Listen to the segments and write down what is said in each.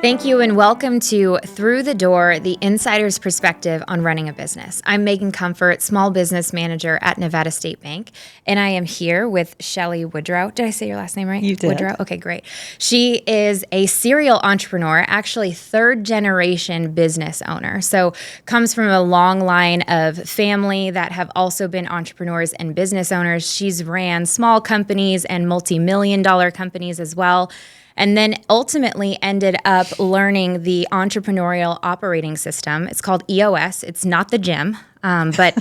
Thank you and welcome to Through the Door, the insider's perspective on running a business. I'm Megan Comfort, small business manager at Nevada State Bank, and I am here with Shelley Woodrow. Did I say your last name right? You did. Woodrow? Okay, great. She is a serial entrepreneur, actually third generation business owner. So comes from a long line of family that have also been entrepreneurs and business owners. She's ran small companies and multi-million-dollar companies as well. And then ultimately ended up learning the Entrepreneurial Operating System. It's called EOS. It's not the gym, but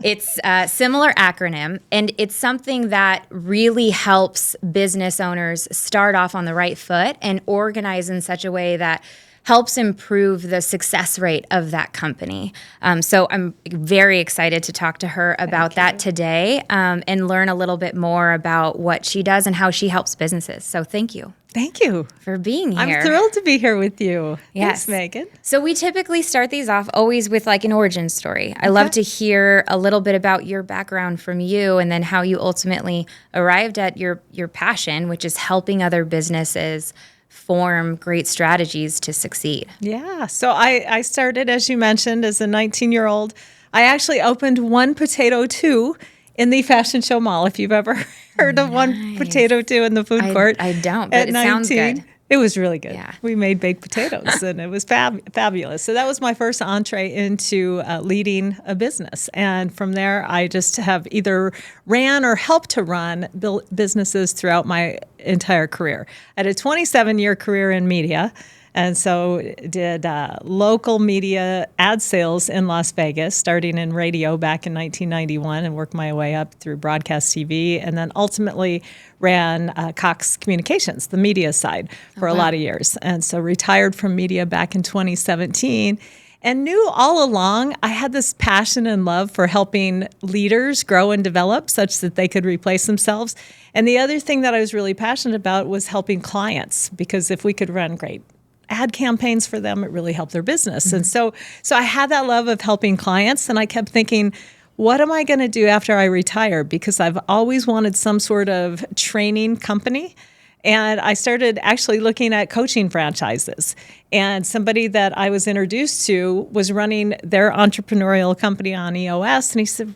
it's a similar acronym. And it's something that really helps business owners start off on the right foot and organize in such a way that helps improve the success rate of that company. So I'm very excited to talk to her about that today and learn a little bit more about what she does and how she helps businesses. So thank you. Thank you For being here. I'm thrilled to be here with you. Yes. Thanks, Megan. So we typically start these off always with like an origin story. I love to hear a little bit about your background from you and then how you ultimately arrived at your passion, which is helping other businesses form great strategies to succeed. Yeah. So I started, as you mentioned, as a 19-year-old. I actually opened One Potato 2 in the Fashion Show Mall, if you've ever heard of One Potato 2 in the food court. I don't, but it sounds good. It was really good. Yeah. We made baked potatoes, and it was fabulous. So that was my first entree into leading a business. And from there, I just have either ran or helped to run businesses throughout my entire career. I had a 27-year career in media. And so did local media ad sales in Las Vegas, starting in radio back in 1991 and worked my way up through broadcast TV, and then ultimately ran Cox Communications, the media side, for a lot of years. And so retired from media back in 2017 and knew all along I had this passion and love for helping leaders grow and develop such that they could replace themselves. And the other thing that I was really passionate about was helping clients, because if we could run great ad campaigns for them, it really helped their business. Mm-hmm. And so I had that love of helping clients, and I kept thinking, what am I going to do after I retire? Because I've always wanted some sort of training company. And I started actually looking at coaching franchises. And somebody that I was introduced to was running their entrepreneurial company on EOS. And he said,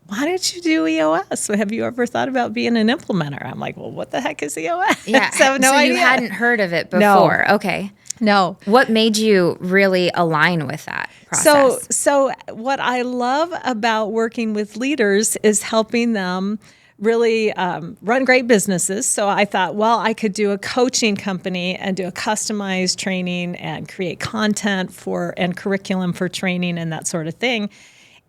why didn't you do EOS? So have you ever thought about being an implementer? I'm like, well, what the heck is EOS? Yeah. So I have no idea. You hadn't heard of it before. No. Okay. No. What made you really align with that process? So what I love about working with leaders is helping them really run great businesses. So I thought, well, I could do a coaching company and do a customized training and create content and curriculum for training and that sort of thing.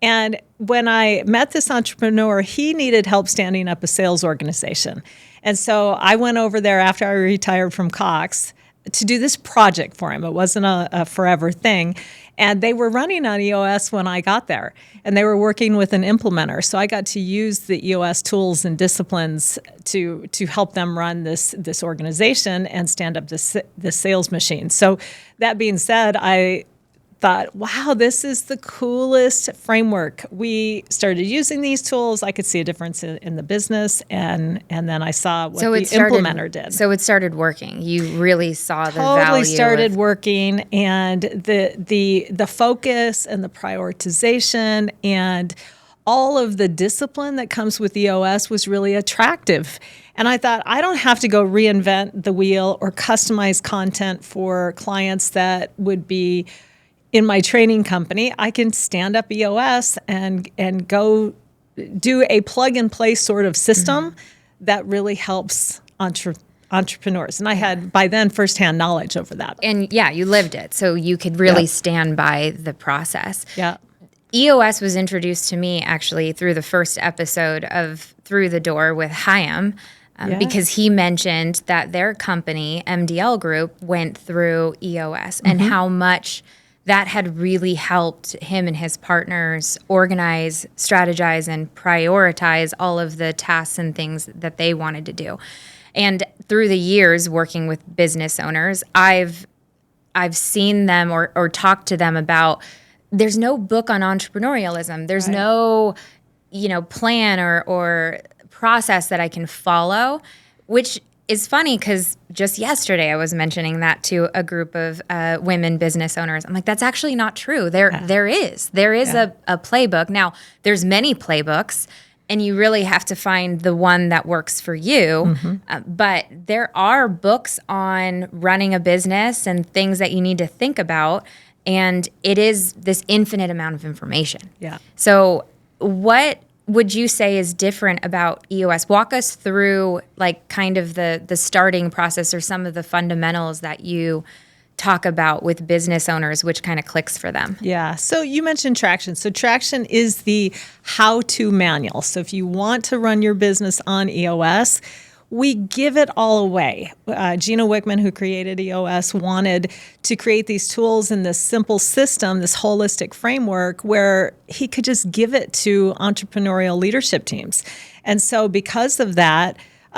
And when I met this entrepreneur, he needed help standing up a sales organization. And so I went over there after I retired from Cox to do this project for him. It wasn't a forever thing. And they were running on EOS when I got there. And they were working with an implementer. So I got to use the EOS tools and disciplines to help them run this organization and stand up this sales machine. So that being said, I thought, wow, this is the coolest framework. We started using these tools. I could see a difference in the business, and then I saw what implementer did. So it started working. You really saw the value. Totally started working, and the focus and the prioritization and all of the discipline that comes with EOS was really attractive. And I thought, I don't have to go reinvent the wheel or customize content for clients that would be in my training company. I can stand up EOS and go do a plug-and-play sort of system that really helps entrepreneurs. And I had, by then, firsthand knowledge over that. And yeah, you lived it, so you could really stand by the process. Yeah. EOS was introduced to me, actually, through the first episode of Through the Door with Chaim, because he mentioned that their company, MDL Group, went through EOS and how much that had really helped him and his partners organize, strategize, and prioritize all of the tasks and things that they wanted to do. And through the years working with business owners, I've seen them or talked to them about, there's no book on entrepreneurialism. There's no, plan or process that I can follow, which is funny because just yesterday I was mentioning that to a group of women business owners. I'm like, that's actually not true. There is a playbook. Now, there's many playbooks, and you really have to find the one that works for you. But there are books on running a business and things that you need to think about, and it is this infinite amount of information. Yeah. So what would you say is different about EOS? Walk us through like kind of the starting process or some of the fundamentals that you talk about with business owners, which kind of clicks for them. Yeah. So you mentioned Traction. So Traction is the how-to manual. So if you want to run your business on EOS, we give it all away. Gino Wickman, who created EOS, wanted to create these tools in this simple system, this holistic framework where he could just give it to entrepreneurial leadership teams. And so because of that,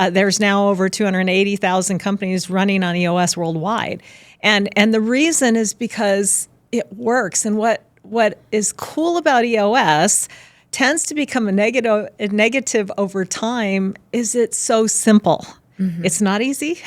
there's now over 280,000 companies running on EOS worldwide. And the reason is because it works. And what is cool about EOS tends to become a negative over time is it's so simple. It's not easy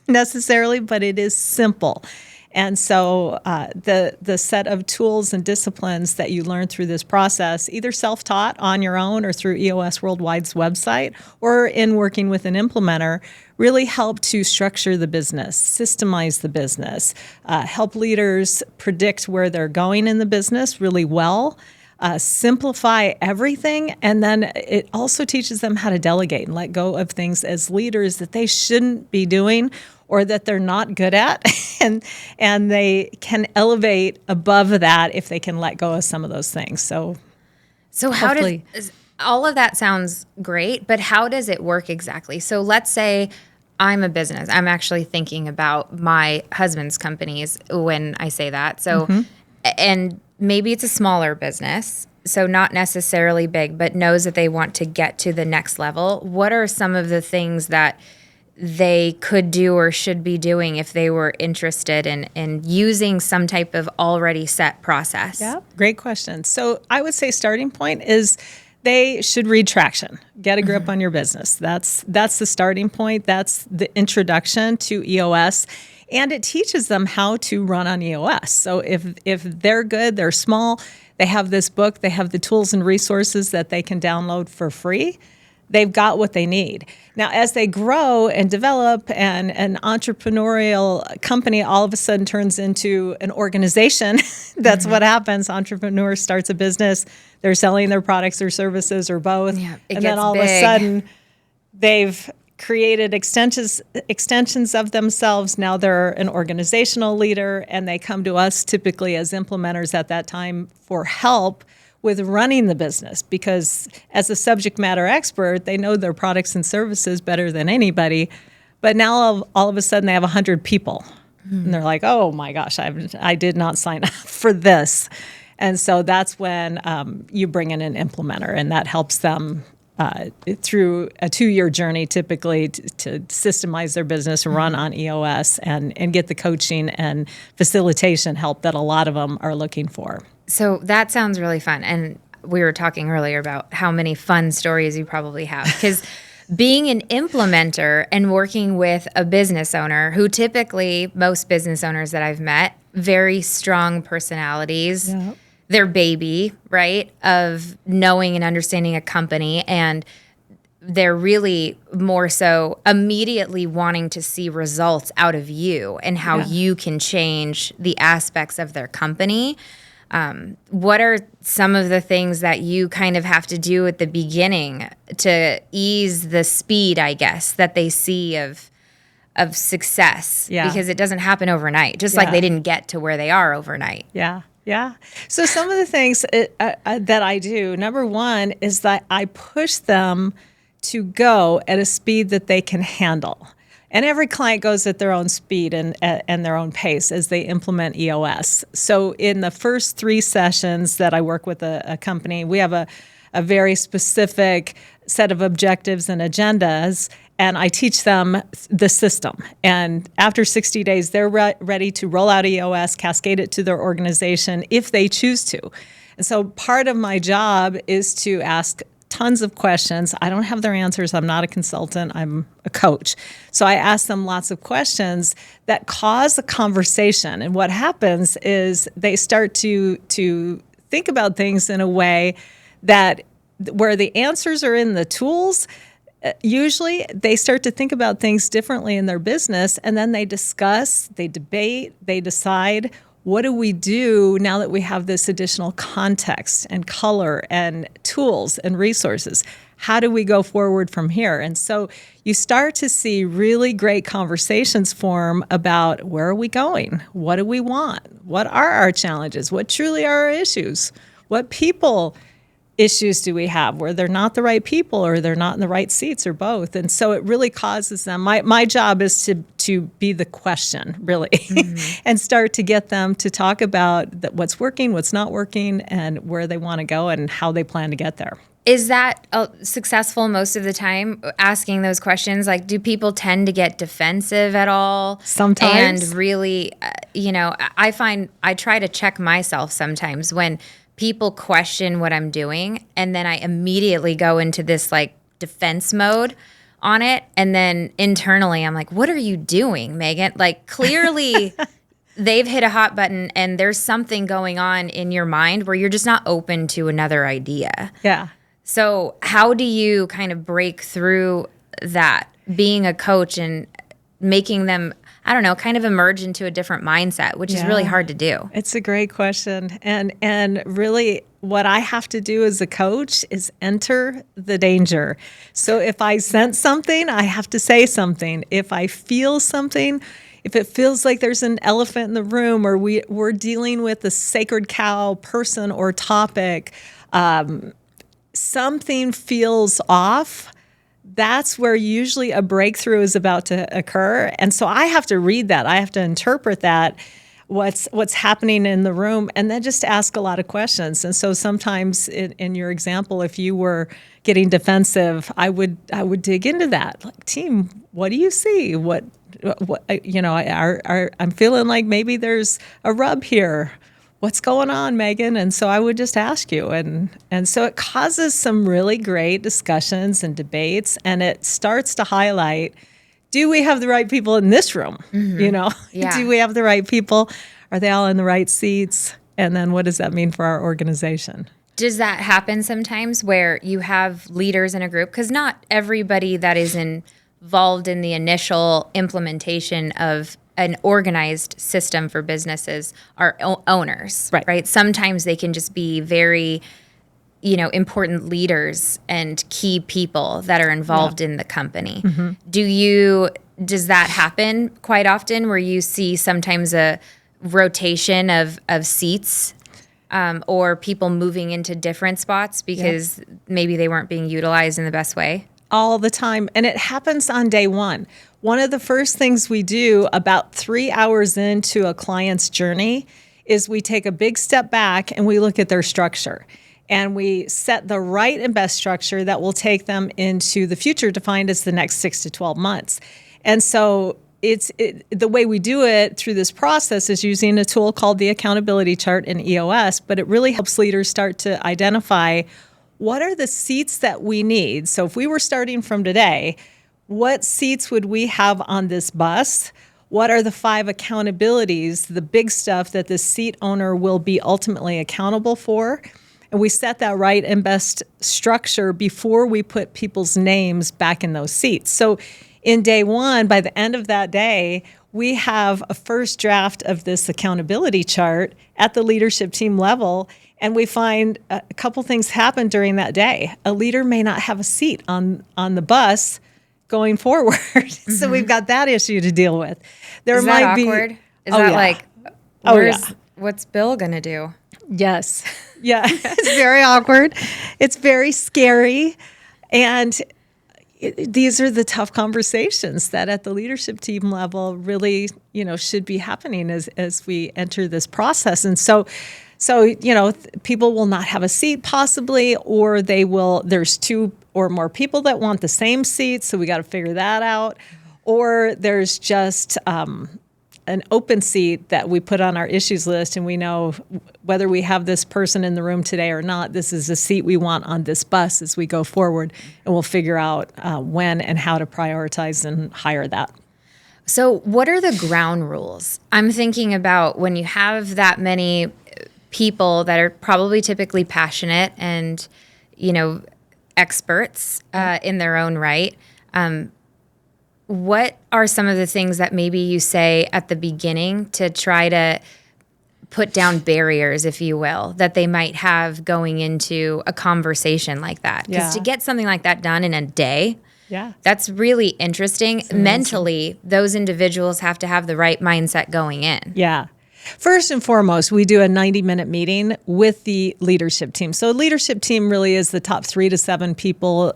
necessarily, but it is simple. And so the set of tools and disciplines that you learn through this process, either self-taught on your own or through EOS Worldwide's website or in working with an implementer, really help to structure the business, systemize the business, help leaders predict where they're going in the business really well, simplify everything, and then it also teaches them how to delegate and let go of things as leaders that they shouldn't be doing or that they're not good at, and they can elevate above that if they can let go of some of those things. So how does all of that sounds great, but how does it work exactly? So let's say I'm a business. I'm actually thinking about my husband's companies when I say that. So, and maybe it's a smaller business, so not necessarily big, but knows that they want to get to the next level. What are some of the things that they could do or should be doing if they were interested in using some type of already set process? Yeah, great question. So I would say starting point is they should read Traction, get a grip on your business. That's the starting point. That's the introduction to EOS. And it teaches them how to run on EOS. So if they're good, they're small, they have this book, they have the tools and resources that they can download for free, they've got what they need. Now, as they grow and develop and an entrepreneurial company all of a sudden turns into an organization, that's what happens. Entrepreneur starts a business, they're selling their products or services or both. Yeah, and then all of a sudden, they've created extensions of themselves. Now they're an organizational leader, and they come to us typically as implementers at that time for help with running the business, because as a subject matter expert, they know their products and services better than anybody. But now all of a sudden they have 100 people, and they're like, oh my gosh, I did not sign up for this. And so that's when you bring in an implementer, and that helps them through a 2-year journey typically to systemize their business, run on EOS, and get the coaching and facilitation help that a lot of them are looking for. So that sounds really fun. And we were talking earlier about how many fun stories you probably have. Because being an implementer and working with a business owner who typically, most business owners that I've met, very strong personalities. Yep. Their baby, right, of knowing and understanding a company, and they're really more so immediately wanting to see results out of you and how you can change the aspects of their company. What are some of the things that you kind of have to do at the beginning to ease the speed, I guess, that they see of success? Yeah. Because it doesn't happen overnight, just like they didn't get to where they are overnight. Yeah. Yeah. So some of the things that I do, number one, is that I push them to go at a speed that they can handle. And every client goes at their own speed and their own pace as they implement EOS. So in the first 3 sessions that I work with a company, we have a very specific set of objectives and agendas, and I teach them the system. And after 60 days, they're ready to roll out EOS, cascade it to their organization if they choose to. And so part of my job is to ask tons of questions. I don't have their answers. I'm not a consultant. I'm a coach. So I ask them lots of questions that cause a conversation. And what happens is they start to think about things in a way that where the answers are in the tools, usually they start to think about things differently in their business, and then they discuss, they debate, they decide, what do we do now that we have this additional context and color and tools and resources? How do we go forward from here? And so you start to see really great conversations form about where are we going? What do we want? What are our challenges? What truly are our issues? What people issues do we have where they're not the right people or they're not in the right seats or both? And so it really causes them, my job is to be the question, really, and start to get them to talk about what's working, what's not working, and where they want to go and how they plan to get there. Is that successful most of the time, asking those questions? Like, do people tend to get defensive at all? Sometimes. And really, I find I try to check myself sometimes when people question what I'm doing, and then I immediately go into this like defense mode on it. And then internally, I'm like, what are you doing, Megan? Like, clearly they've hit a hot button and there's something going on in your mind where you're just not open to another idea. Yeah. So how do you kind of break through that, being a coach and making them, I don't know, kind of emerge into a different mindset, which is really hard to do? It's a great question. And really what I have to do as a coach is enter the danger. So if I sense something, I have to say something. If I feel something, if it feels like there's an elephant in the room or we're dealing with a sacred cow person or topic, something feels off, that's where usually a breakthrough is about to occur. And so I have to read that. I have to interpret that, what's happening in the room, and then just ask a lot of questions. And so sometimes in your example, if you were getting defensive, I would dig into that. Like, team, what do you see? What I'm feeling like maybe there's a rub here. What's going on, Megan? And so I would just ask you. And so it causes some really great discussions and debates, and it starts to highlight, do we have the right people in this room? Yeah. Do we have the right people? Are they all in the right seats? And then what does that mean for our organization? Does that happen sometimes where you have leaders in a group? Because not everybody that is involved in the initial implementation of an organized system for businesses are owners, right? Sometimes they can just be very, important leaders and key people that are involved in the company. Does that happen quite often where you see sometimes a rotation of seats or people moving into different spots because maybe they weren't being utilized in the best way? All the time. And it happens on day one. One of the first things we do about 3 hours into a client's journey is we take a big step back and we look at their structure. And we set the right and best structure that will take them into the future defined as the next 6 to 12 months. And so the way we do it through this process is using a tool called the accountability chart in EOS, but it really helps leaders start to identify what are the seats that we need. So if we were starting from today, what seats would we have on this bus? What are the 5 accountabilities, the big stuff that the seat owner will be ultimately accountable for? And we set that right and best structure before we put people's names back in those seats. So in day one, by the end of that day, we have a first draft of this accountability chart at the leadership team level, and we find a couple things happen during that day. A leader may not have a seat on the bus going forward. So we've got that issue to deal with. Is that awkward? Is that like, what's Bill going to do? Yes. Yeah. It's very awkward. It's very scary. And these are the tough conversations that at the leadership team level really, should be happening as we enter this process. And so people will not have a seat possibly, or there's 2 or more people that want the same seat. So we got to figure that out. Or there's just an open seat that we put on our issues list, and we know whether we have this person in the room today or not, this is a seat we want on this bus as we go forward, and we'll figure out when and how to prioritize and hire that. So what are the ground rules? I'm thinking about when you have that many people that are probably typically passionate and, experts in their own right. What are some of the things that maybe you say at the beginning to try to put down barriers, if you will, that they might have going into a conversation like that? Because to get something like that done in a day, that's really interesting. Mentally, those individuals have to have the right mindset going in. Yeah. First and foremost, we do a 90-minute meeting with the leadership team. So leadership team really is the top 3 to 7 people.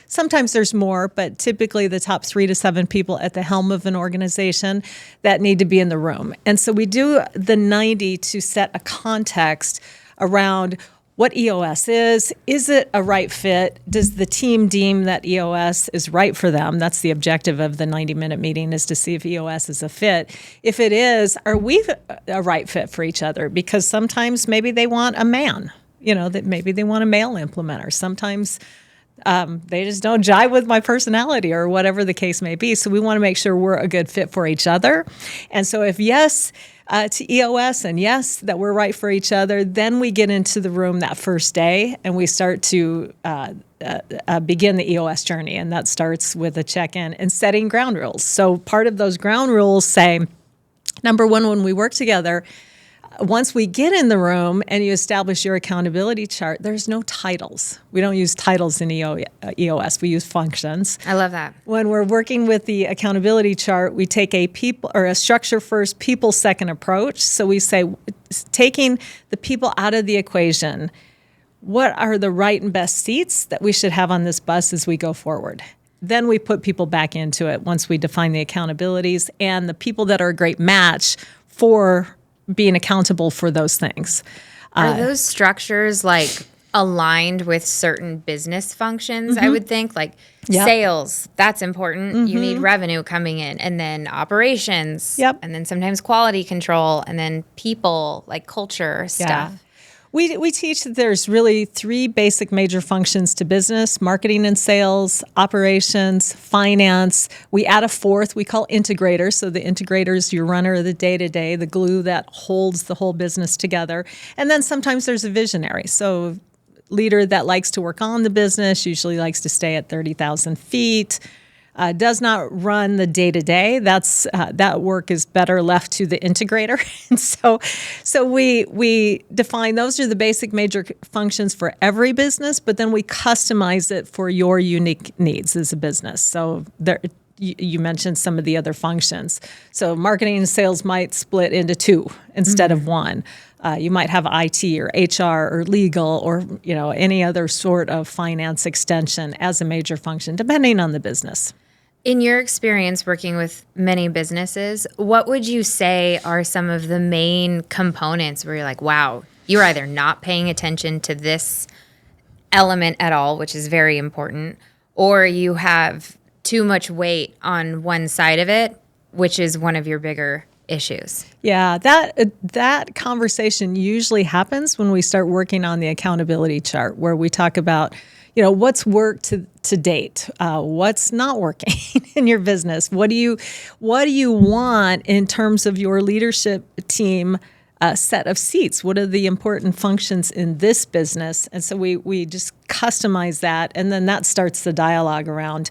Sometimes there's more, but typically the top 3 to 7 people at the helm of an organization that need to be in the room. And so we do the 90 to set a context around what EOS is it a right fit? Does the team deem that EOS is right for them? That's the objective of the 90-minute meeting, is to see if EOS is a fit. If it is, are we a right fit for each other? Because sometimes maybe they want a man, that maybe they want a male implementer. Sometimes they just don't jive with my personality or whatever the case may be. So we want to make sure we're a good fit for each other. And so if yes to EOS and yes, that we're right for each other, then we get into the room that first day and we start to begin the EOS journey. And that starts with a check-in and setting ground rules. So part of those ground rules say, number one, when we work together, once we get in the room and you establish your accountability chart, there's no titles. We don't use titles in EOS. We use functions. I love that. When we're working with the accountability chart, we take a structure first, people second approach. So we say, taking the people out of the equation, what are the right and best seats that we should have on this bus as we go forward? Then we put people back into it once we define the accountabilities and the people that are a great match for being accountable for those things. Are those structures aligned with certain business functions? I would think sales, that's important. You need revenue coming in, and then operations, and then sometimes quality control, and then people, culture stuff. We teach that there's really 3 basic major functions to business: marketing and sales, operations, finance. We add a 4th we call integrator. So the integrator is your runner of the day-to-day, the glue that holds the whole business together. And then sometimes there's a visionary. So leader that likes to work on the business, usually likes to stay at 30,000 feet, does not run the day-to-day. That work is better left to the integrator. And so we define those are the basic major functions for every business, but then we customize it for your unique needs as a business. So you mentioned some of the other functions. So marketing and sales might split into 2 instead of 1. You might have IT or HR or legal or any other sort of finance extension as a major function, depending on the business. In your experience working with many businesses, what would you say are some of the main components where you're like, wow, you're either not paying attention to this element at all, which is very important, or you have too much weight on one side of it, which is one of your bigger issues? Yeah, that conversation usually happens when we start working on the accountability chart, where we talk about, what's worked to date, what's not working in your business. What do you want in terms of your leadership team set of seats? What are the important functions in this business? And so we just customize that, and then that starts the dialogue around,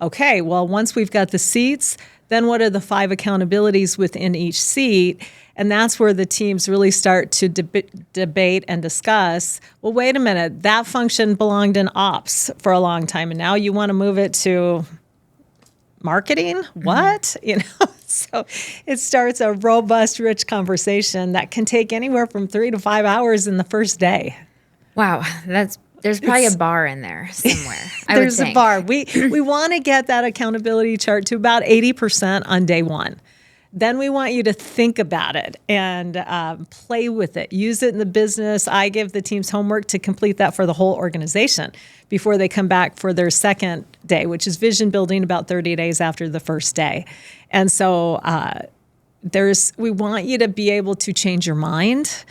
okay, well, once we've got the seats, then what are the 5 accountabilities within each seat? And that's where the teams really start to debate and discuss, well, wait a minute, that function belonged in ops for a long time, and now you want to move it to marketing? What? So it starts a robust, rich conversation that can take anywhere from 3 to 5 hours in the first day. Wow, there's probably a bar in there somewhere. There's a bar. We want to get that accountability chart to about 80% on day 1. Then we want you to think about it and play with it. Use it in the business. I give the teams homework to complete that for the whole organization before they come back for their second day, which is vision building about 30 days after the first day. And so we want you to be able to change your mind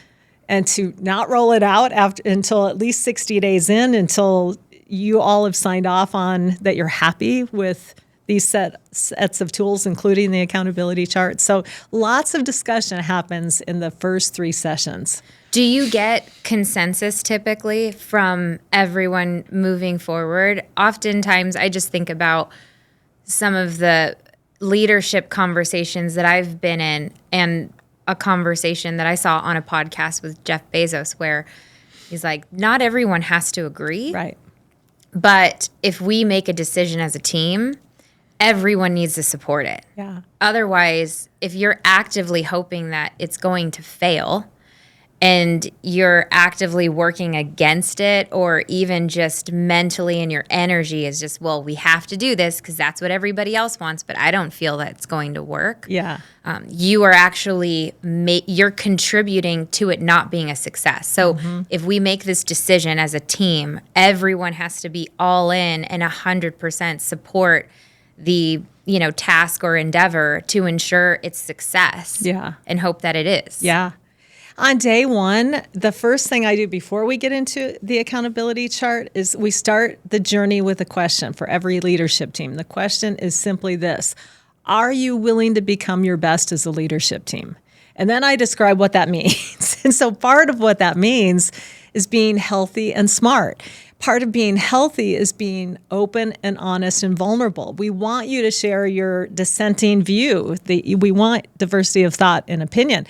and to not roll it out until at least 60 days in, until you all have signed off on that you're happy with these sets of tools, including the accountability chart. So lots of discussion happens in the first 3 sessions. Do you get consensus typically from everyone moving forward? Oftentimes, I just think about some of the leadership conversations that I've been in, and a conversation that I saw on a podcast with Jeff Bezos where he's like, not everyone has to agree. Right. But if we make a decision as a team, everyone needs to support it. Yeah. Otherwise, if you're actively hoping that it's going to fail and you're actively working against it, or even just mentally and your energy is just, well, we have to do this because that's what everybody else wants, but I don't feel that it's going to work. Yeah. You are actually, you're contributing to it not being a success. So if we make this decision as a team, everyone has to be all in and 100% support the task or endeavor to ensure its success. Yeah. And hope that it is. Yeah. On day 1, the first thing I do before we get into the accountability chart is we start the journey with a question for every leadership team. The question is simply this: are you willing to become your best as a leadership team? And then I describe what that means. And so part of what that means is being healthy and smart. Part of being healthy is being open and honest and vulnerable. We want you to share your dissenting view. We want diversity of thought and opinion.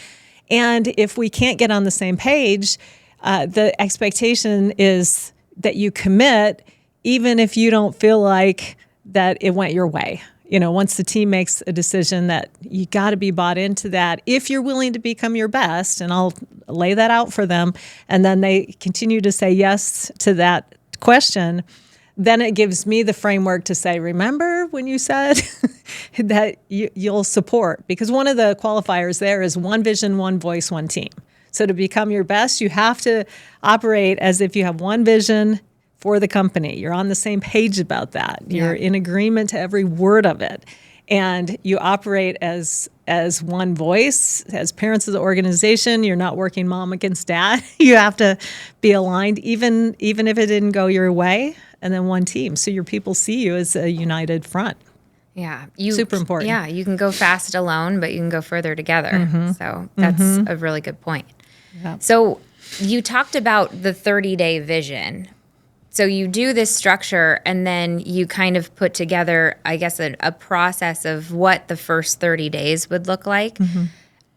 And if we can't get on the same page, the expectation is that you commit, even if you don't feel like that it went your way. Once the team makes a decision, that you got to be bought into that if you're willing to become your best, and I'll lay that out for them, and then they continue to say yes to that question, then it gives me the framework to say, remember when you said that you'll support? Because one of the qualifiers there is one vision, one voice, one team. So to become your best, you have to operate as if you have one vision for the company. You're on the same page about that. You're in agreement to every word of it. And you operate as one voice. As parents of the organization, you're not working mom against dad. You have to be aligned, even if it didn't go your way. And then one team. So your people see you as a united front. Yeah. Super important. Yeah. You can go fast alone, but you can go further together. So that's a really good point. Yeah. So you talked about the 30-day vision. So you do this structure, and then you kind of put together, I guess, a process of what the first 30 days would look like.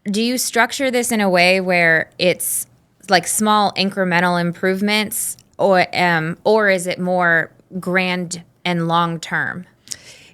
Do you structure this in a way where it's like small incremental improvements, or is it more grand and long term?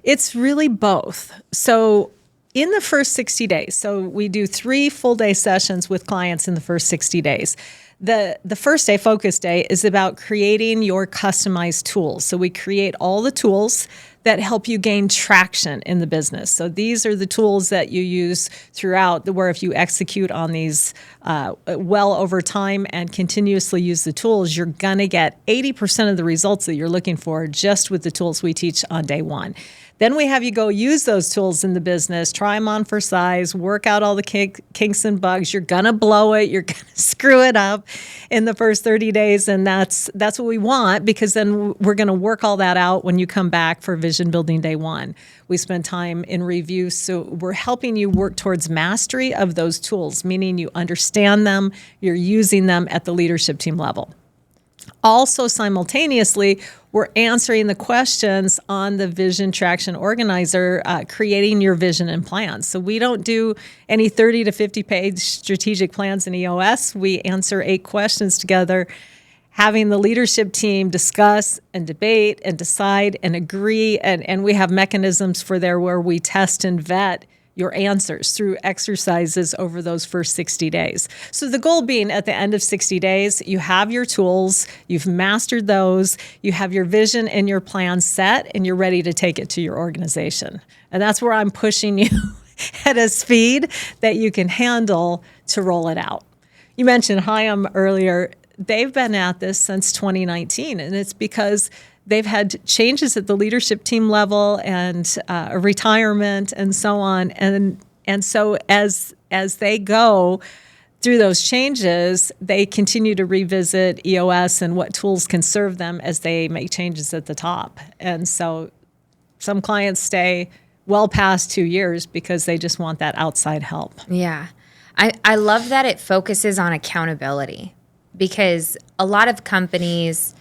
It's really both. So in the first 60 days, so we do 3 full day sessions with clients in the first 60 days. The first day, focus day, is about creating your customized tools. So we create all the tools that help you gain traction in the business. So these are the tools that you use throughout, where if you execute on these well over time and continuously use the tools, you're going to get 80% of the results that you're looking for just with the tools we teach on day 1. Then we have you go use those tools in the business, try them on for size, work out all the kinks and bugs. You're going to blow it. You're going to screw it up in the first 30 days. And that's what we want, because then we're going to work all that out when you come back for vision building day 1. We spend time in review. So we're helping you work towards mastery of those tools, meaning you understand them, you're using them at the leadership team level. Also, simultaneously, we're answering the questions on the Vision Traction Organizer, creating your vision and plans. So we don't do any 30 to 50-page strategic plans in EOS. We answer 8 questions together, having the leadership team discuss and debate and decide and agree. And we have mechanisms for there where we test and vet your answers through exercises over those first 60 days. So the goal being, at the end of 60 days, you have your tools, you've mastered those, you have your vision and your plan set, and you're ready to take it to your organization. And that's where I'm pushing you at a speed that you can handle to roll it out. You mentioned Hyam earlier. They've been at this since 2019, and it's because they've had changes at the leadership team level and a retirement and so on. And And so as they go through those changes, they continue to revisit EOS and what tools can serve them as they make changes at the top. And so some clients stay well past 2 years because they just want that outside help. Yeah. I love that it focuses on accountability, because a lot of companies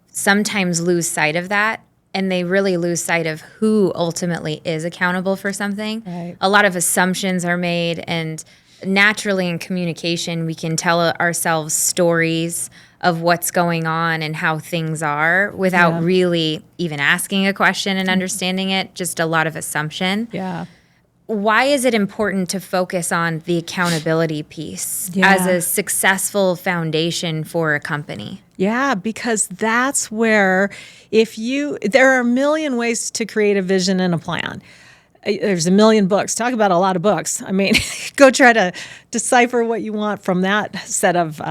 sometimes lose sight of that, and they really lose sight of who ultimately is accountable for something. Right. A lot of assumptions are made, and naturally in communication, we can tell ourselves stories of what's going on and how things are without really even asking a question and understanding it, just a lot of assumption. Yeah. Why is it important to focus on the accountability piece as a successful foundation for a company? Yeah, because that's where there are a million ways to create a vision and a plan. There's a million books. Talk about a lot of books. I mean, go try to decipher what you want from that set of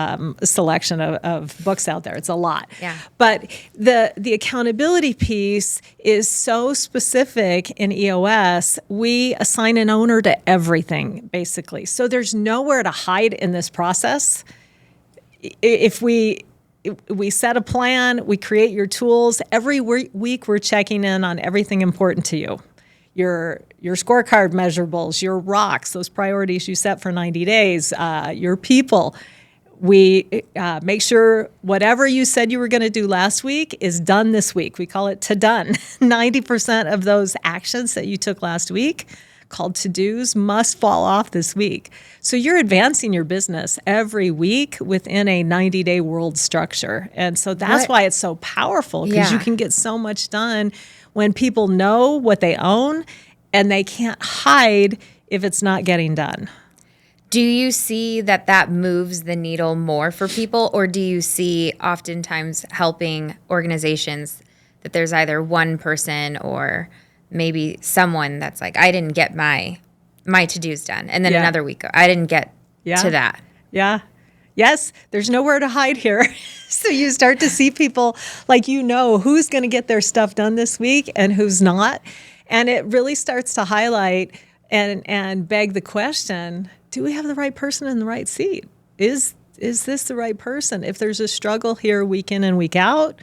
selection of books out there. It's a lot. Yeah. But the accountability piece is so specific in EOS. We assign an owner to everything, basically. So there's nowhere to hide in this process. If we set a plan, we create your tools. Every week we're checking in on everything important to you. Your scorecard measurables, your rocks, those priorities you set for 90 days, your people. We make sure whatever you said you were going to do last week is done this week. We call it to done. 90% of those actions that you took last week, called to-dos, must fall off this week. So you're advancing your business every week within a 90-day world structure. And so that's why it's so powerful, because you can get so much done when people know what they own and they can't hide if it's not getting done. Do you see that moves the needle more for people, or do you see oftentimes helping organizations that there's either one person or maybe someone that's like, I didn't get my to-dos done, and then another week, I didn't get to that? Yeah. Yes, there's nowhere to hide here. So you start to see people like who's going to get their stuff done this week and who's not. And it really starts to highlight and beg the question, do we have the right person in the right seat? Is this the right person? If there's a struggle here week in and week out,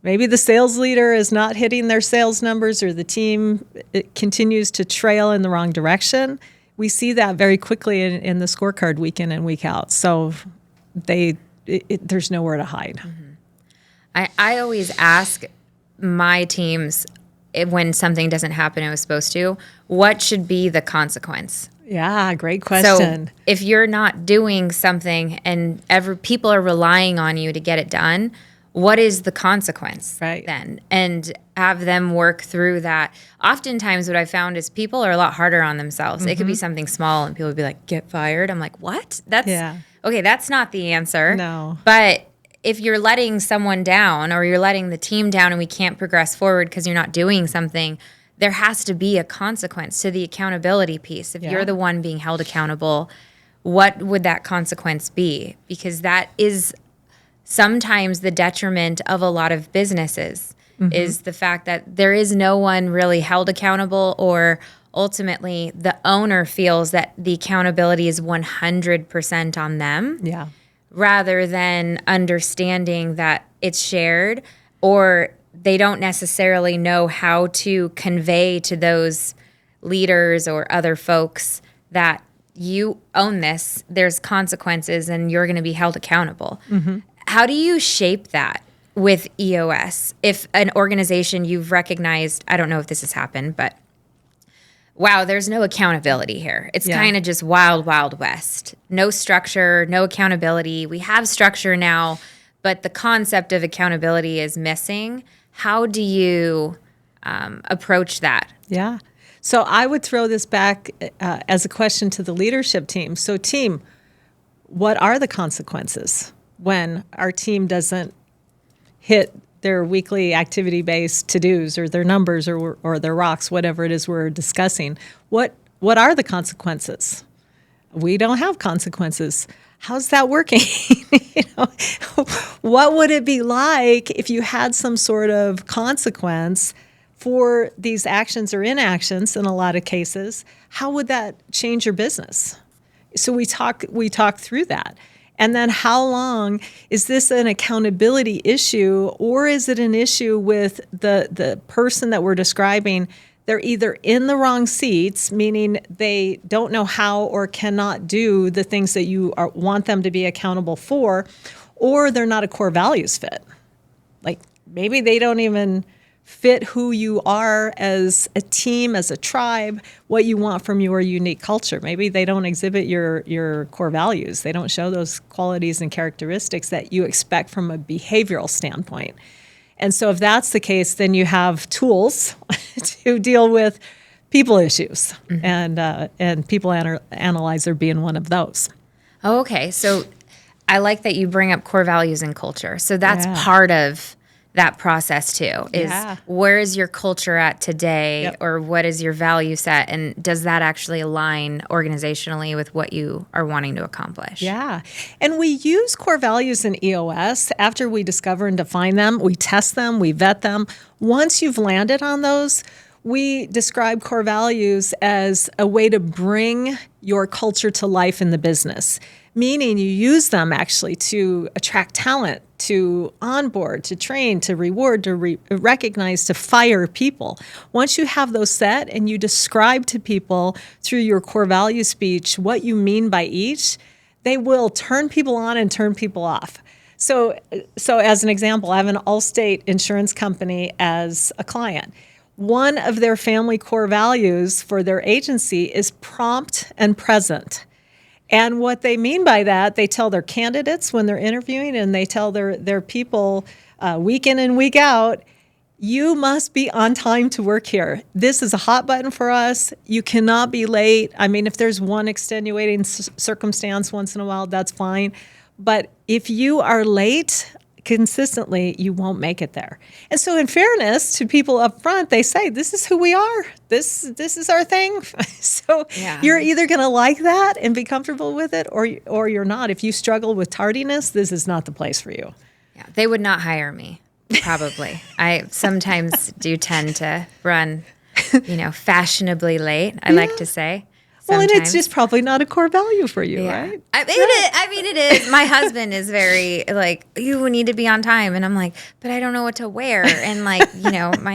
maybe the sales leader is not hitting their sales numbers, or the team continues to trail in the wrong direction. We see that very quickly in the scorecard week in and week out. So there's nowhere to hide. Mm-hmm. I always ask my teams, when something doesn't happen it was supposed to, what should be the consequence? Yeah, great question. So if you're not doing something and people are relying on you to get it done, what is the consequence then? And have them work through that. Oftentimes what I found is people are a lot harder on themselves. Mm-hmm. It could be something small and people would be like, get fired. I'm like, what? Okay, that's not the answer. No. But if you're letting someone down, or you're letting the team down, and we can't progress forward because you're not doing something, there has to be a consequence to the accountability piece. If you're the one being held accountable, what would that consequence be? Because that is sometimes the detriment of a lot of businesses, is the fact that there is no one really held accountable, or ultimately the owner feels that the accountability is 100% on them, rather than understanding that it's shared, or they don't necessarily know how to convey to those leaders or other folks that you own this, there's consequences, and you're going to be held accountable. Mm-hmm. How do you shape that with EOS? If an organization you've recognized, I don't know if this has happened, but wow, there's no accountability here. It's kind of just wild, wild west. No structure, no accountability. We have structure now, but the concept of accountability is missing. How do you approach that? Yeah. So I would throw this back as a question to the leadership team. So team, what are the consequences when our team doesn't hit their weekly activity-based to-dos, or their numbers, or their rocks, whatever it is we're discussing? What are the consequences? We don't have consequences. How's that working? What would it be like if you had some sort of consequence for these actions or inactions in a lot of cases, how would that change your business? So we talk through that. And then how long is this an accountability issue, or is it an issue with the person that we're describing? They're either in the wrong seats, meaning they don't know how or cannot do the things that you want them to be accountable for, or they're not a core values fit. Like maybe they don't even fit who you are as a team, as a tribe, what you want from your unique culture. Maybe they don't exhibit your core values. They don't show those qualities and characteristics that you expect from a behavioral standpoint. And so if that's the case, then you have tools to deal with people issues, and people analyzer being one of those. Oh, okay. So I like that you bring up core values and culture. So that's part of that process too, is where is your culture at today, or what is your value set, and does that actually align organizationally with what you are wanting to accomplish? Yeah. And we use core values in EOS after we discover and define them. We test them, we vet them. Once you've landed on those, we describe core values as a way to bring your culture to life in the business, meaning you use them actually to attract talent, to onboard, to train, to reward, to recognize, to fire people. Once you have those set and you describe to people through your core value speech what you mean by each, they will turn people on and turn people off. So as an example, I have an Allstate insurance company as a client. One of their family core values for their agency is prompt and present. And what they mean by that, they tell their candidates when they're interviewing, and they tell their people week in and week out, you must be on time to work here. This is a hot button for us. You cannot be late. I mean, if there's one extenuating circumstance once in a while, that's fine. But if you are late consistently, you won't make it there. And so in fairness to people up front, they say, this is who we are. This is our thing. So you're either going to like that and be comfortable with it, or you're not. If you struggle with tardiness, this is not the place for you. Yeah, they would not hire me, probably. I sometimes do tend to run, fashionably late, I like to say. Well, Sometimes. and it's just probably not a core value for you, right? I mean, it is. My husband is very like, you need to be on time. And I'm like, but I don't know what to wear. And my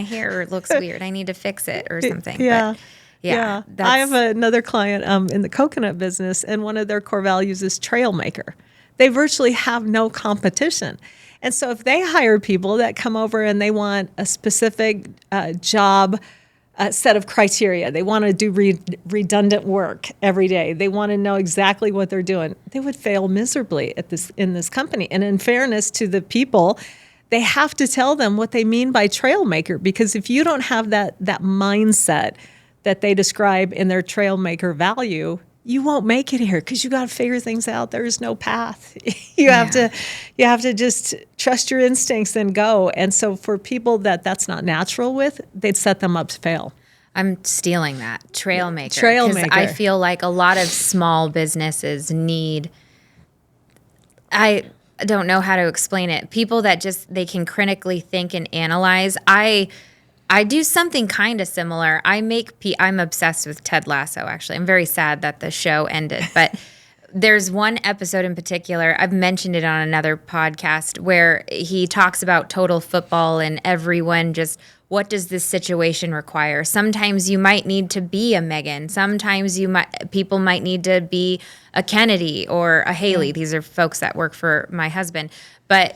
hair looks weird. I need to fix it or something. Yeah. But I have another client in the coconut business, and one of their core values is trail maker. They virtually have no competition. And so if they hire people that come over and they want a specific job set of criteria. They want to do redundant work every day. They want to know exactly what they're doing. They would fail miserably in this company. And in fairness to the people, they have to tell them what they mean by trail maker, because if you don't have that mindset that they describe in their trail maker value, you won't make it here because you got to figure things out. There is no path. You have to just trust your instincts and go. And so for people that's not natural with, they'd set them up to fail. I'm stealing that. Trail maker. Trail maker. I feel like a lot of small businesses need, I don't know how to explain it. People that they can critically think and analyze. I do something kind of similar. I'm obsessed with Ted Lasso, actually. I'm very sad that the show ended. But there's one episode in particular, I've mentioned it on another podcast, where he talks about total football and everyone just, what does this situation require? Sometimes you might need to be a Megan. Sometimes people might need to be a Kennedy or a Haley. These are folks that work for my husband. But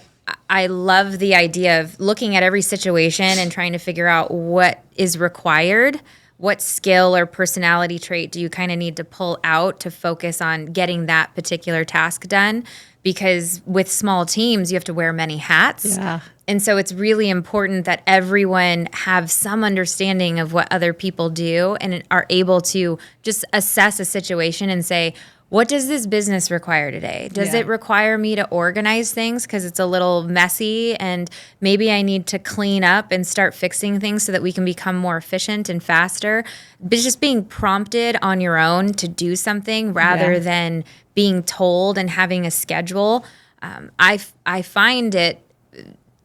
I love the idea of looking at every situation and trying to figure out what is required, what skill or personality trait do you kind of need to pull out to focus on getting that particular task done. Because with small teams, you have to wear many hats. Yeah. And so it's really important that everyone have some understanding of what other people do and are able to just assess a situation and say, what does this business require today? Does it require me to organize things because it's a little messy and maybe I need to clean up and start fixing things so that we can become more efficient and faster? But just being prompted on your own to do something rather than being told and having a schedule. I find it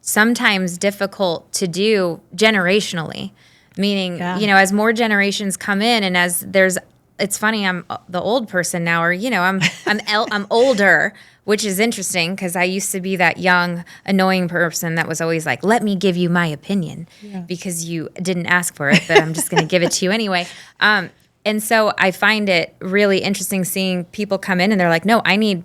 sometimes difficult to do generationally. meaning, Yeah. as more generations come in and as it's funny, I'm the old person now, or, I'm older, which is interesting because I used to be that young, annoying person that was always like, let me give you my opinion because you didn't ask for it, but I'm just going to give it to you anyway. And so I find it really interesting seeing people come in and they're like, no, I need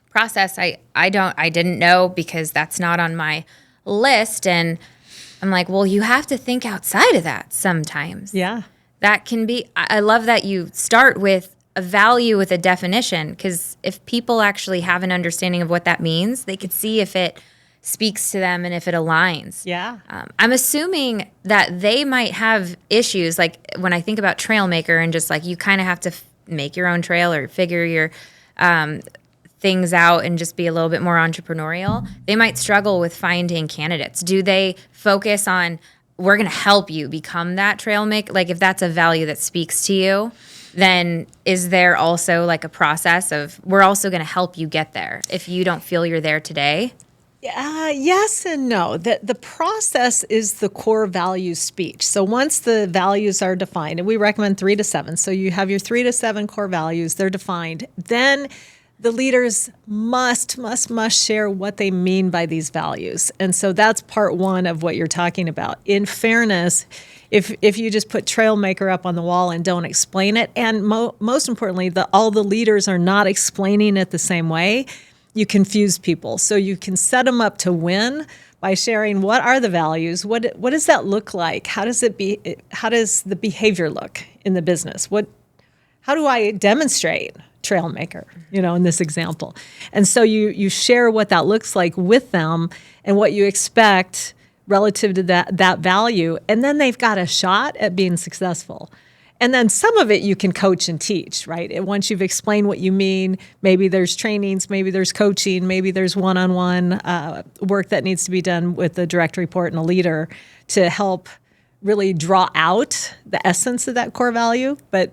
process. I didn't know because that's not on my list. And I'm like, well, you have to think outside of that sometimes. Yeah. That can be, I love that you start with a value with a definition, because if people actually have an understanding of what that means, they could see if it speaks to them and if it aligns. Yeah. I'm assuming that they might have issues. Like when I think about Trailmaker and just like you kind of have to make your own trail or figure your things out and just be a little bit more entrepreneurial, they might struggle with finding candidates. Do they focus on, we're going to help you become that trail maker? Like if that's a value that speaks to you, then is there also like a process of, we're also going to help you get there if you don't feel you're there today? Yes and no. The process is the core value speech. So once the values are defined, and we recommend 3 to 7, so you have your 3 to 7 core values, they're defined, then the leaders must share what they mean by these values. And so that's part one of what you're talking about. In fairness, if you just put Trailmaker up on the wall and don't explain it, and most importantly, all the leaders are not explaining it the same way, you confuse people. So you can set them up to win by sharing what are the values, what does that look like, how does the behavior look in the business, how do I demonstrate Trailmaker, in this example. And so you share what that looks like with them and what you expect relative to that value, and then they've got a shot at being successful. And then some of it you can coach and teach, right? And once you've explained what you mean, maybe there's trainings, maybe there's coaching, maybe there's one-on-one work that needs to be done with the direct report and a leader to help really draw out the essence of that core value. But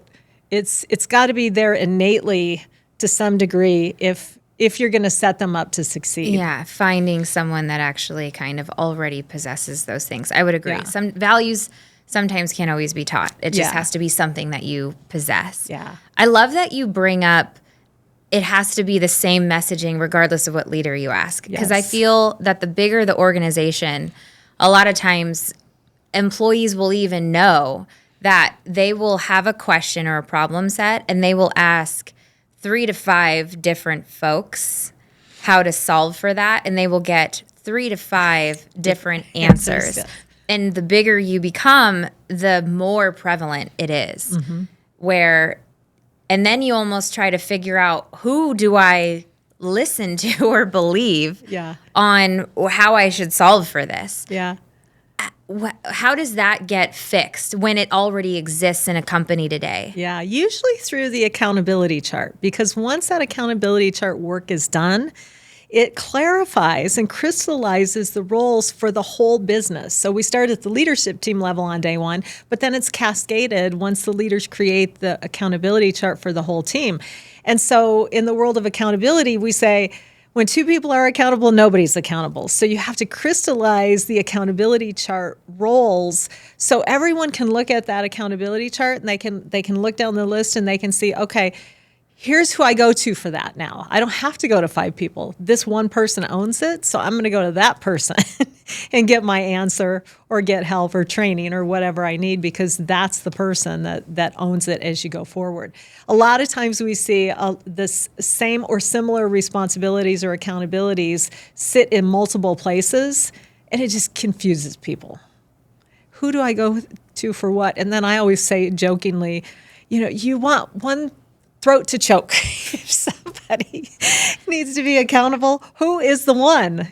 it's got to be there innately to some degree if you're going to set them up to succeed. Yeah, finding someone that actually kind of already possesses those things. I would agree. Yeah. Some values sometimes can't always be taught. It just Yeah. has to be something that you possess. Yeah. I love that you bring up it has to be the same messaging regardless of what leader you ask. Because I Yes. feel that the bigger the organization, a lot of times employees will even know that they will have a question or a problem set and they will ask 3 to 5 different folks how to solve for that, and they will get 3 to 5 different answers. Yeah. And the bigger you become, the more prevalent it is. Mm-hmm. And then you almost try to figure out, who do I listen to or believe Yeah. on how I should solve for this? Yeah. How does that get fixed when it already exists in a company today? Yeah, usually through the accountability chart, because once that accountability chart work is done, it clarifies and crystallizes the roles for the whole business. So we start at the leadership team level on day one, but then it's cascaded once the leaders create the accountability chart for the whole team. And so in the world of accountability, we say, when 2 people are accountable, nobody's accountable. So you have to crystallize the accountability chart roles so everyone can look at that accountability chart and they can look down the list and they can see, okay, here's who I go to for that now. I don't have to go to 5 people. This one person owns it, so I'm going to go to that person and get my answer or get help or training or whatever I need, because that's the person that owns it as you go forward. A lot of times we see this same or similar responsibilities or accountabilities sit in multiple places, and it just confuses people. Who do I go to for what? And then I always say jokingly, you want one throat to choke. If somebody needs to be accountable, who is the one?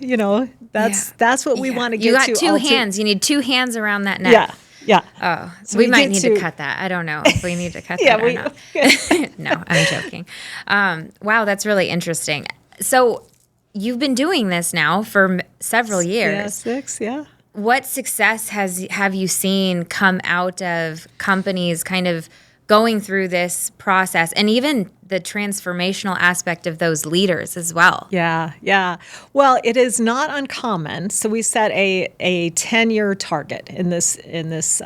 That's what we want to get to. You got 2 hands. You need 2 hands around that neck. Yeah. Oh, So we we might get need to cut that. I don't know if we need to cut that or not. No, I'm joking. Wow, that's really interesting. So you've been doing this now for several years. Yeah, 6, yeah. What success have you seen come out of companies kind of going through this process, and even the transformational aspect of those leaders as well. Yeah, yeah. Well, it is not uncommon. So we set a 10-year target in this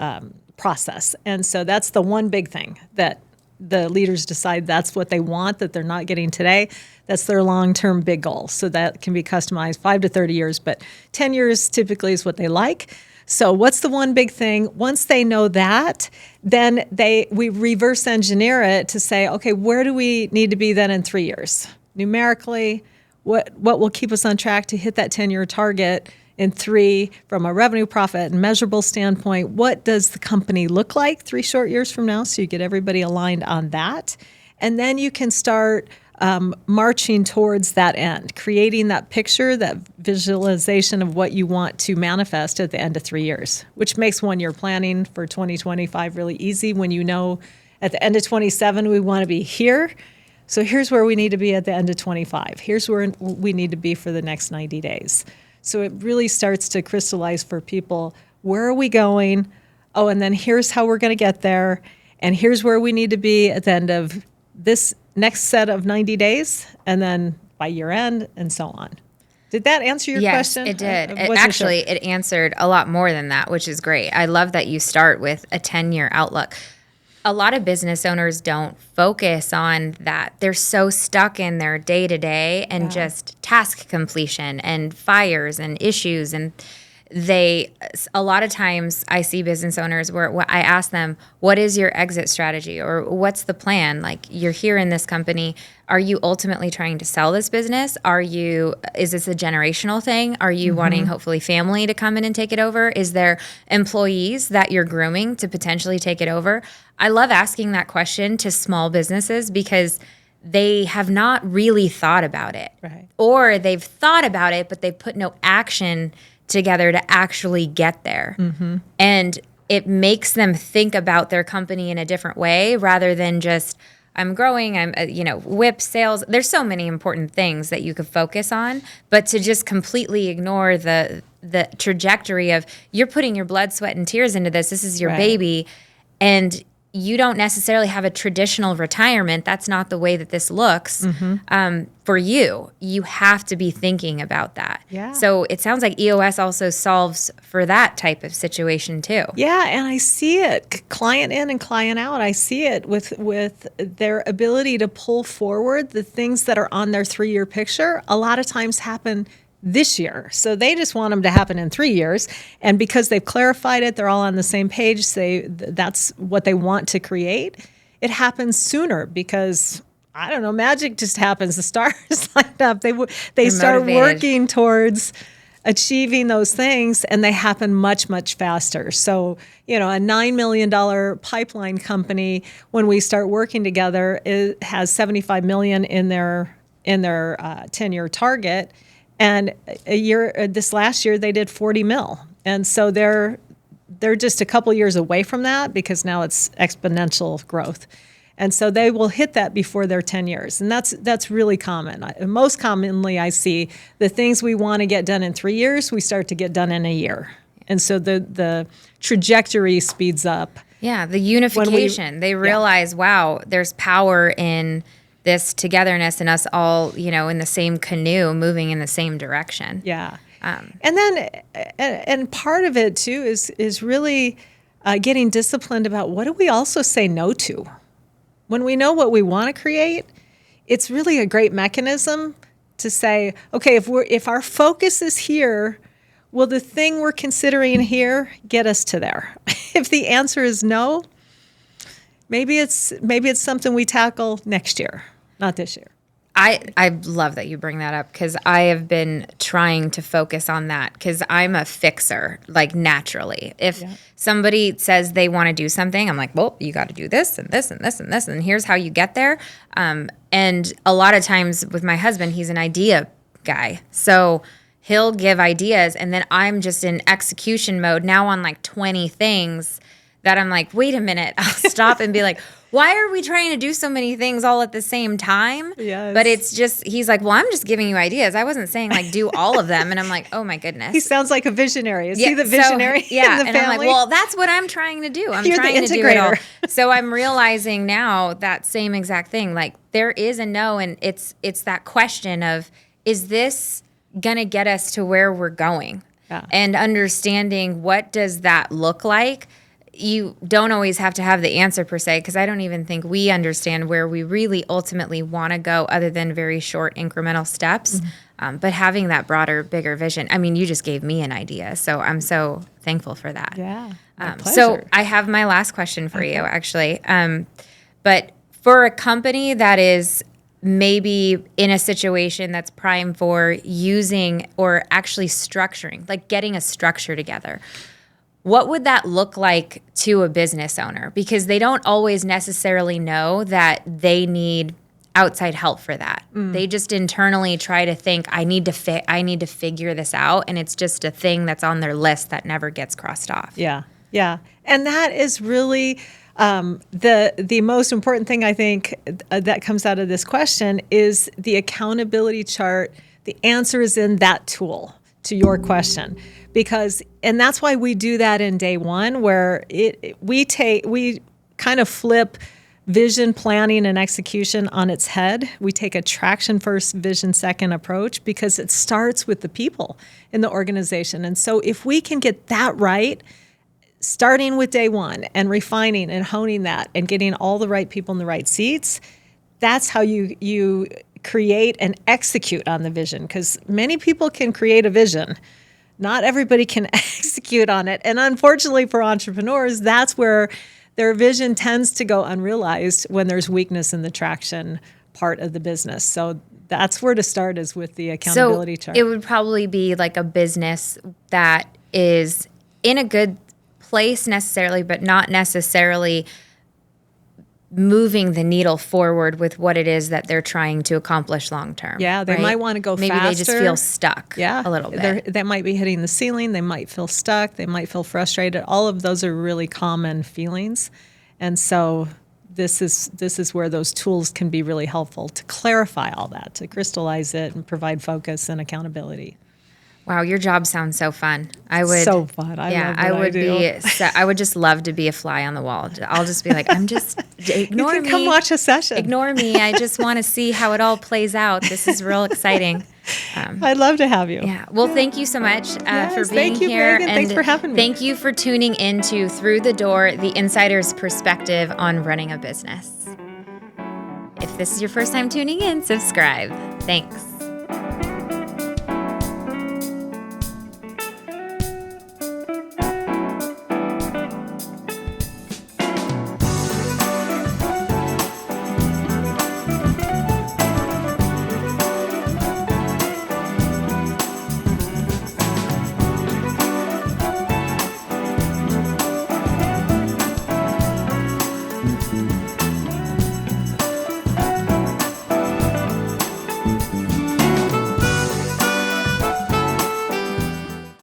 process, and so that's the one big thing that the leaders decide that's what they want that they're not getting today. That's their long-term big goal. So that can be customized 5 to 30 years, but 10 years typically is what they like. So what's the one big thing? Once they know that, then we reverse engineer it to say, okay, where do we need to be then in 3 years? Numerically, what will keep us on track to hit that 10-year target in 3 from a revenue, profit, and measurable standpoint? What does the company look like 3 short years from now? So you get everybody aligned on that. And then you can start marching towards that end, creating that picture, that visualization of what you want to manifest at the end of 3 years, which makes 1-year planning for 2025 really easy when you know at the end of 27 we want to be here. So here's where we need to be at the end of 25. Here's where we need to be for the next 90 days. So it really starts to crystallize for people, where are we going? Oh, and then here's how we're going to get there. And here's where we need to be at the end of this next set of 90 days, and then by year end, and so on. Did that answer your question? Yes, it did. It answered a lot more than that, which is great. I love that you start with a 10-year outlook. A lot of business owners don't focus on that. They're so stuck in their day-to-day and just task completion and fires and issues, and a lot of times I see business owners where I ask them, what is your exit strategy, or what's the plan? Like, you're here in this company. Are you ultimately trying to sell this business? Is this a generational thing? Are you wanting hopefully family to come in and take it over? Is there employees that you're grooming to potentially take it over? I love asking that question to small businesses because they have not really thought about it. Right. Or they've thought about it, but they put no action together to actually get there. And it makes them think about their company in a different way rather than just, I'm growing, whip sales. There's so many important things that you could focus on, but to just completely ignore the trajectory of, you're putting your blood, sweat, and tears into this. This is your baby. And you don't necessarily have a traditional retirement. That's not the way that this looks for you. You have to be thinking about that. Yeah. So it sounds like EOS also solves for that type of situation too. Yeah, and I see it, client in and client out. I see it with their ability to pull forward the things that are on their 3-year picture. A lot of times happen this year. So they just want them to happen in 3 years. And because they've clarified it, they're all on the same page, that's what they want to create. It happens sooner because, I don't know, magic just happens. The stars line up. They start working towards achieving those things, and they happen much, much faster. So, a $9 million pipeline company, when we start working together, it has $75 million in their 10-year target. And this last year, they did 40 mil. And so they're just a couple years away from that because now it's exponential growth. And so they will hit that before their 10 years. And that's really common. Most commonly, I see the things we want to get done in 3 years, we start to get done in a year. And so the trajectory speeds up. Yeah, the unification. They realize, wow, there's power in this togetherness and us all, in the same canoe moving in the same direction. Yeah. And then part of it too is really getting disciplined about what do we also say no to. When we know what we want to create, it's really a great mechanism to say, okay, if our focus is here, will the thing we're considering here get us to there? If the answer is no, maybe it's something we tackle next year, not this year. I love that you bring that up because I have been trying to focus on that because I'm a fixer, like naturally. If somebody says they want to do something, I'm like, well, you got to do this and this and this and this, and here's how you get there. And a lot of times with my husband, he's an idea guy. So he'll give ideas, and then I'm just in execution mode now on like 20 things that I'm like, wait a minute, I'll stop and be like, why are we trying to do so many things all at the same time? Yes. But it's just, he's like, well, I'm just giving you ideas. I wasn't saying like do all of them. And I'm like, oh my goodness. He sounds like a visionary. Is he the visionary in the and family? I'm like, well, that's what I'm trying to do. I'm You're trying the to do it all. integrator. So I'm realizing now that same exact thing. Like there is a no, and it's that question of, is this gonna get us to where we're going? Yeah. And understanding what does that look like. You don't always have to have the answer per se, because I don't even think we understand where we really ultimately want to go other than very short incremental steps. But having that broader, bigger vision. I mean, you just gave me an idea. So I'm so thankful for that. Yeah. My So pleasure. I have my last question for you, actually. But for a company that is maybe in a situation that's prime for using or actually structuring, like getting a structure together, what would that look like to a business owner? Because they don't always necessarily know that they need outside help for that. They just internally try to think, I need to figure this out, and it's just a thing that's on their list that never gets crossed off. Yeah, yeah, and that is really the most important thing I think that comes out of this question is the accountability chart. The answer is in that tool to your question, and that's why we do that in day one, where we kind of flip vision, planning, and execution on its head. We take a traction first, vision second approach, because it starts with the people in the organization. And so if we can get that right, starting with day one and refining and honing that and getting all the right people in the right seats, that's how you create and execute on the vision. Because many people can create a vision. Not everybody can execute on it. And unfortunately for entrepreneurs, that's where their vision tends to go unrealized when there's weakness in the traction part of the business. So that's where to start, is with the accountability chart. It would probably be like a business that is in a good place necessarily, but not necessarily moving the needle forward with what it is that they're trying to accomplish long term. Yeah, they might want to go Maybe faster. they just feel stuck a little bit. They might be hitting the ceiling. They might feel stuck. They might feel frustrated. All of those are really common feelings. And so this is where those tools can be really helpful to clarify all that, to crystallize it and provide focus and accountability. Wow, your job sounds so fun. So fun. I love what I do. I would just love to be a fly on the wall. I'll just be like, ignore you can me. Come watch a session. Ignore me. I just want to see how it all plays out. This is real exciting. I'd love to have you. Yeah. Well, thank you so much for being thank you, here. Megan. Thanks for having me. Thank you for tuning into Through the Door, the insider's perspective on running a business. If this is your first time tuning in, subscribe. Thanks.